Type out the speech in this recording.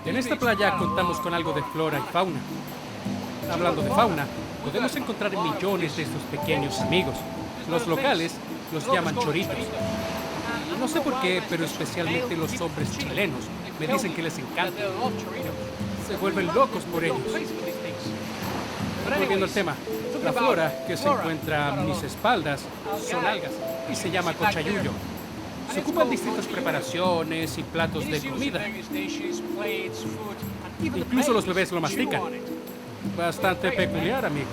En esta playa contamos con algo de flora y fauna. Hablando de fauna, podemos encontrar millones de estos pequeños amigos. Los locales los llaman choritos. No sé por qué, pero especialmente los hombres chilenos me dicen que les encanta. Se vuelven locos por ellos. Volviendo al tema, la flora que se encuentra a mis espaldas son algas y se llama cochayuyo. Se ocupan distintas preparaciones y platos de comida. Incluso los bebés lo mastican. Bastante peculiar, amigo.